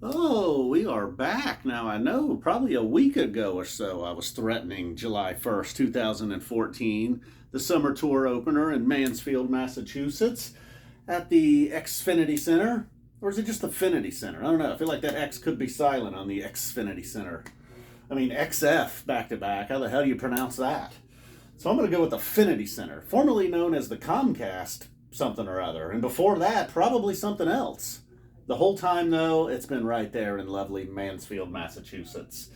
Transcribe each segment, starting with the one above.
Oh, we are back. Now, I know probably a week ago or so I was threatening July 1st, 2014, the summer tour opener in Mansfield, Massachusetts at the Xfinity Center. Or is it just the Finity Center? I don't know. I feel like that X could be silent on the Xfinity Center. I mean, XF back to back. How the hell do you pronounce that? So I'm going to go with the Finity Center, formerly known as the Comcast something or other. And before that, probably something else. The whole time, though, it's been right there in lovely Mansfield, Massachusetts.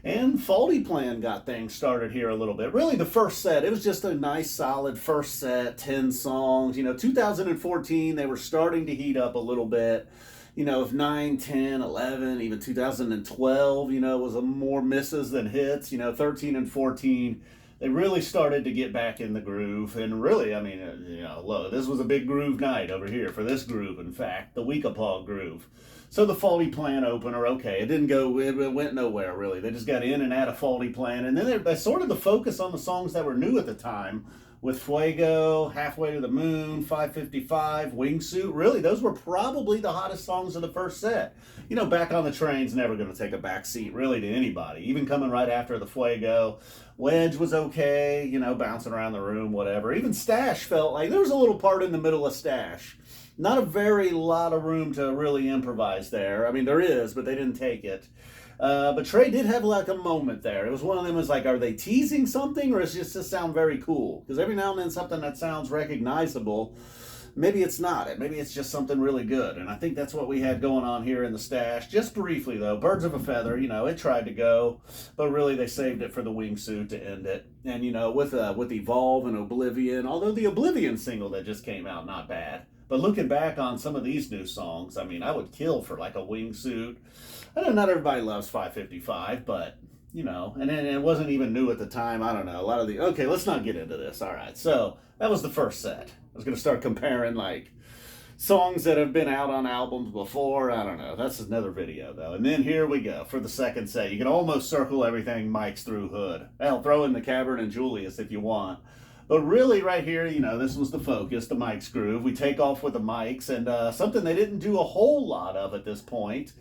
And Faulty Plan got things started here a little bit. Really, the first set, it was just a nice, solid first set, 10 songs. 2014, they were starting to heat up a little bit. If 9, 10, 11, even 2012, was a more misses than hits. 13 and 14, they really started to get back in the groove. And really, I mean, look, this was a big groove night over here for this groove, in fact, the Weekapaw groove. So the Faulty Plan opener, okay, it went nowhere, really. They just got in and out of Faulty Plan. And then they sorted the focus on the songs that were new at the time with Fuego, Halfway to the Moon, 555, Wingsuit. Really, those were probably the hottest songs of the first set. Back on the Train's never going to take a back seat, really, to anybody. Even coming right after the Fuego. Wedge was okay, bouncing around the room, whatever. Even Stash felt like there was a little part in the middle of Stash. Not a very lot of room to really improvise there. I mean, there is, but they didn't take it. But Trey did have like a moment there. It was one of them was like, are they teasing something or is it just sound very cool? Because every now and then something that sounds recognizable, maybe it's not. Maybe it's just something really good. And I think that's what we had going on here in the Stash. Just briefly, though, Birds of a Feather, it tried to go, but really they saved it for the Wingsuit to end it. And, with Evolve and Oblivion, although the Oblivion single that just came out, not bad. But looking back on some of these new songs, I mean, I would kill for like a Wingsuit. I know not everybody loves 555, but, and it wasn't even new at the time. I don't know. A lot of okay, let's not get into this. All right. So that was the first set. I was going to start comparing like songs that have been out on albums before. I don't know. That's another video, though. And then here we go for the second set. You can almost circle everything Mike's through Hood. Hell, throw in the Cavern and Julius if you want. But really, right here, this was the focus, the Mike's groove. We take off with the Mikes, and something they didn't do a whole lot of at this point,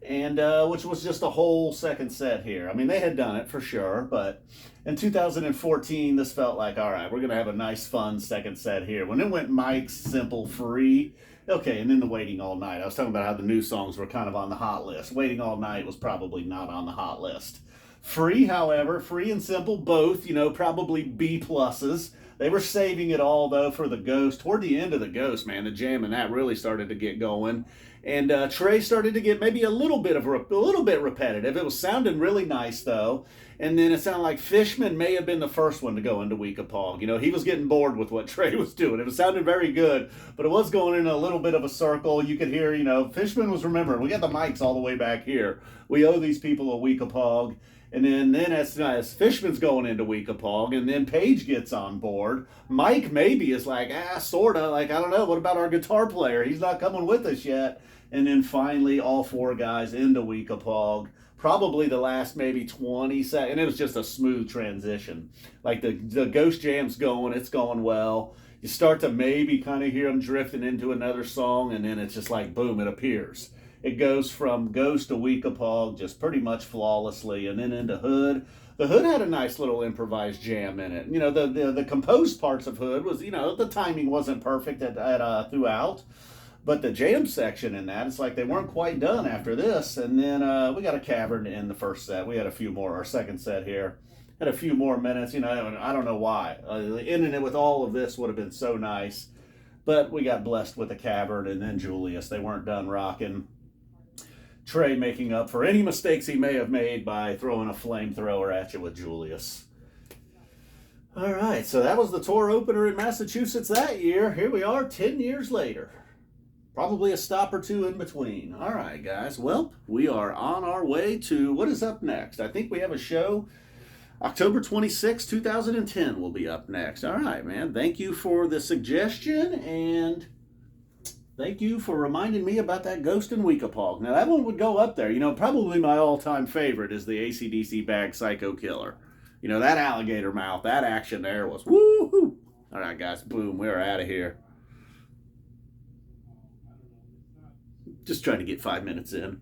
and which was just a whole second set here. I mean, they had done it for sure, but in 2014, this felt like, all right, we're going to have a nice, fun second set here. When it went Mike's, simple, free, okay, and then the Waiting All Night. I was talking about how the new songs were kind of on the hot list. Waiting All Night was probably not on the hot list. Free, however, free and simple, both, probably B pluses. They were saving it all, though, for the Ghost. Toward the end of the Ghost, man, the jam and that really started to get going. And Trey started to get maybe a little bit repetitive. It was sounding really nice, though. And then it sounded like Fishman may have been the first one to go into Weekapaw. He was getting bored with what Trey was doing. It was sounding very good, but it was going in a little bit of a circle. You could hear, Fishman was remembering. We got the mics all the way back here. We owe these people a Weekapaw. And then as Fishman's going into Weekapaw, and then Paige gets on board. Mike maybe is like, sorta. Like, I don't know. What about our guitar player? He's not coming with us yet. And then finally, all four guys into Weekapaw. Probably the last maybe 20 seconds. And it was just a smooth transition. Like the Ghost Jam's going. It's going well. You start to maybe kind of hear them drifting into another song. And then it's just like, boom, it appears. It goes from Ghost to Weekapaw just pretty much flawlessly, and then into Hood. The Hood had a nice little improvised jam in it. The composed parts of Hood was, the timing wasn't perfect throughout, but the jam section in that, it's like they weren't quite done after this. And then we got a Cavern in the first set. We had a few more, our second set here. Had a few more minutes, and I don't know why. Ending it with all of this would have been so nice, but we got blessed with the Cavern and then Julius. They weren't done rocking. Trey making up for any mistakes he may have made by throwing a flamethrower at you with Julius. All right, so that was the tour opener in Massachusetts that year. Here we are 10 years later. Probably a stop or two in between. All right, guys. Well, we are on our way to what is up next. I think we have a show. October 26, 2010 will be up next. All right, man. Thank you for the suggestion, and thank you for reminding me about that Ghost in Weekapaw. Now, that one would go up there. Probably my all-time favorite is the AC/DC Bag Psycho Killer. That alligator mouth, that action there was woo-hoo. All right, guys, boom, we're out of here. Just trying to get 5 minutes in.